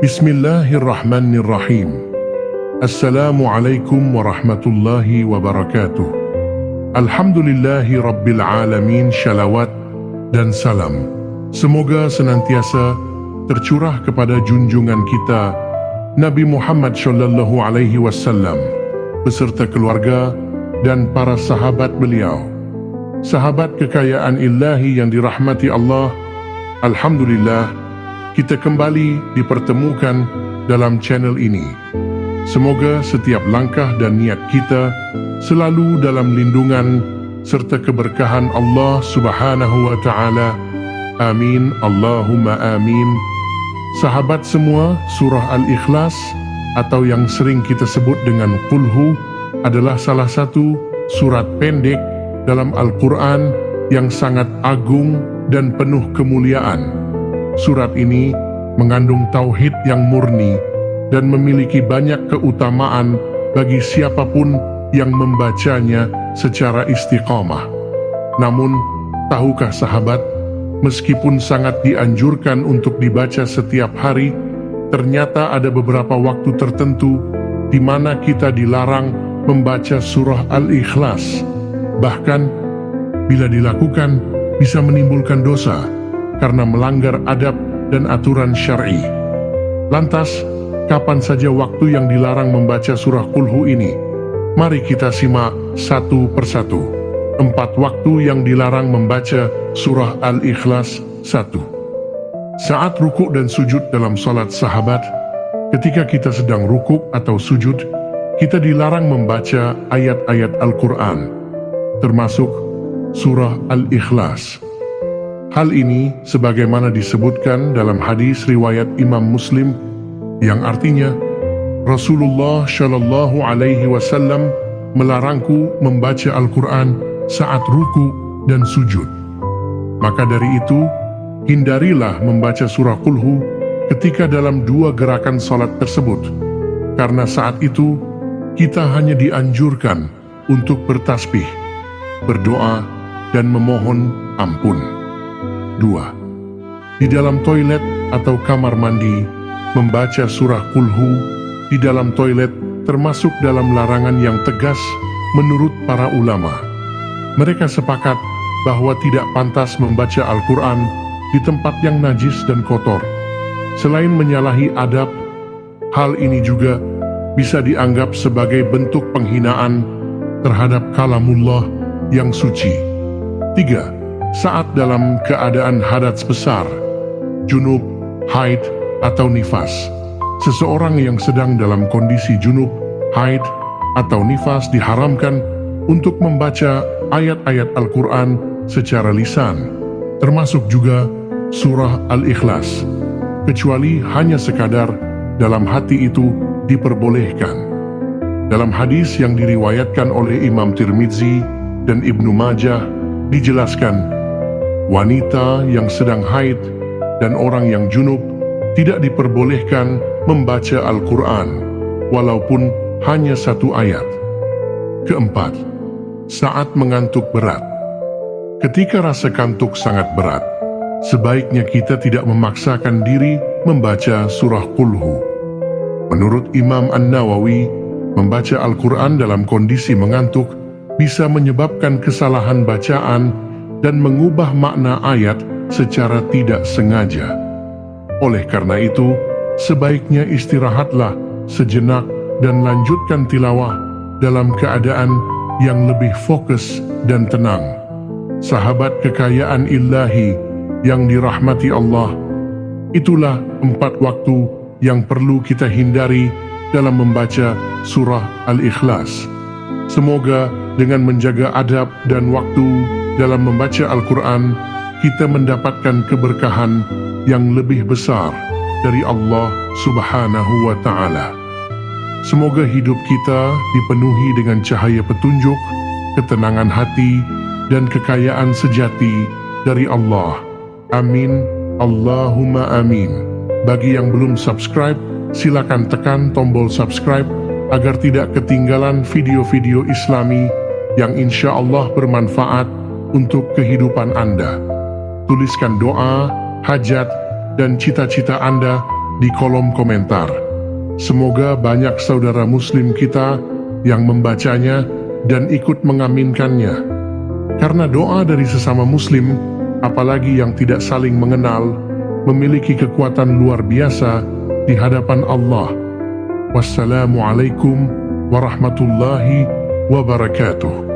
Bismillahirrahmanirrahim. Assalamualaikum warahmatullahi wabarakatuh. Alhamdulillahi rabbil alamin, shalawat dan salam semoga senantiasa tercurah kepada junjungan kita Nabi Muhammad sallallahu alaihi wasallam beserta keluarga dan para sahabat beliau, sahabat kekayaan ilahi yang dirahmati Allah. Alhamdulillah, kita kembali dipertemukan dalam channel ini. Semoga setiap langkah dan niat kita selalu dalam lindungan serta keberkahan Allah Subhanahu wa Ta'ala. Amin, Allahumma amin. Sahabat semua, surah Al-Ikhlas atau yang sering kita sebut dengan Qul Hu adalah salah satu surat pendek dalam Al-Quran yang sangat agung dan penuh kemuliaan. Surat ini mengandung tauhid yang murni dan memiliki banyak keutamaan bagi siapapun yang membacanya secara istiqamah. Namun, tahukah sahabat, meskipun sangat dianjurkan untuk dibaca setiap hari, ternyata ada beberapa waktu tertentu di mana kita dilarang membaca surah Al-Ikhlas. Bahkan, bila dilakukan, bisa menimbulkan dosa karena melanggar adab dan aturan syar'i. Lantas, kapan saja waktu yang dilarang membaca surah Qul Hu ini? Mari kita simak satu persatu. 4 waktu yang dilarang membaca surah Al-Ikhlas. 1. Saat rukuk dan sujud dalam salat sahabat. Ketika kita sedang rukuk atau sujud, kita dilarang membaca ayat-ayat Al-Quran, termasuk surah Al-Ikhlas. Hal ini sebagaimana disebutkan dalam hadis riwayat Imam Muslim yang artinya Rasulullah Shallallahu Alaihi Wasallam melarangku membaca Al-Quran saat ruku dan sujud. Maka dari itu, hindarilah membaca surah Qul Hu ketika dalam 2 gerakan salat tersebut, karena saat itu kita hanya dianjurkan untuk bertasbih, berdoa, dan memohon ampun. 2. Di dalam toilet atau kamar mandi, membaca surah Qul Hu di dalam toilet termasuk dalam larangan yang tegas menurut para ulama. Mereka sepakat bahwa tidak pantas membaca Al-Quran di tempat yang najis dan kotor. Selain menyalahi adab, hal ini juga bisa dianggap sebagai bentuk penghinaan terhadap kalamullah yang suci. 3. Saat dalam keadaan hadas besar, junub, haid, atau nifas. Seseorang yang sedang dalam kondisi junub, haid, atau nifas diharamkan untuk membaca ayat-ayat Al-Quran secara lisan, termasuk juga surah Al-Ikhlas, kecuali hanya sekadar dalam hati itu diperbolehkan. Dalam hadis yang diriwayatkan oleh Imam Tirmidzi dan Ibnu Majah dijelaskan, wanita yang sedang haid dan orang yang junub tidak diperbolehkan membaca Al-Quran, walaupun hanya 1 ayat. 4. Saat mengantuk berat. Ketika rasa kantuk sangat berat, sebaiknya kita tidak memaksakan diri membaca surah Qul Hu. Menurut Imam An-Nawawi, membaca Al-Quran dalam kondisi mengantuk bisa menyebabkan kesalahan bacaan dan mengubah makna ayat secara tidak sengaja. Oleh karena itu, sebaiknya istirahatlah sejenak dan lanjutkan tilawah dalam keadaan yang lebih fokus dan tenang. Sahabat kekayaan ilahi yang dirahmati Allah, itulah 4 waktu yang perlu kita hindari dalam membaca surah Al-Ikhlas. Semoga dengan menjaga adab dan waktu dalam membaca Al-Quran, kita mendapatkan keberkahan yang lebih besar dari Allah Subhanahu wa Ta'ala. Semoga hidup kita dipenuhi dengan cahaya petunjuk, ketenangan hati, dan kekayaan sejati dari Allah. Amin, Allahumma amin. Bagi yang belum subscribe, silakan tekan tombol subscribe agar tidak ketinggalan video-video Islami yang insya Allah bermanfaat untuk kehidupan Anda. Tuliskan doa, hajat, dan cita-cita Anda di kolom komentar. Semoga banyak saudara muslim kita yang membacanya dan ikut mengaminkannya. Karena doa dari sesama muslim, apalagi yang tidak saling mengenal, memiliki kekuatan luar biasa di hadapan Allah. Wassalamualaikum warahmatullahi wabarakatuh.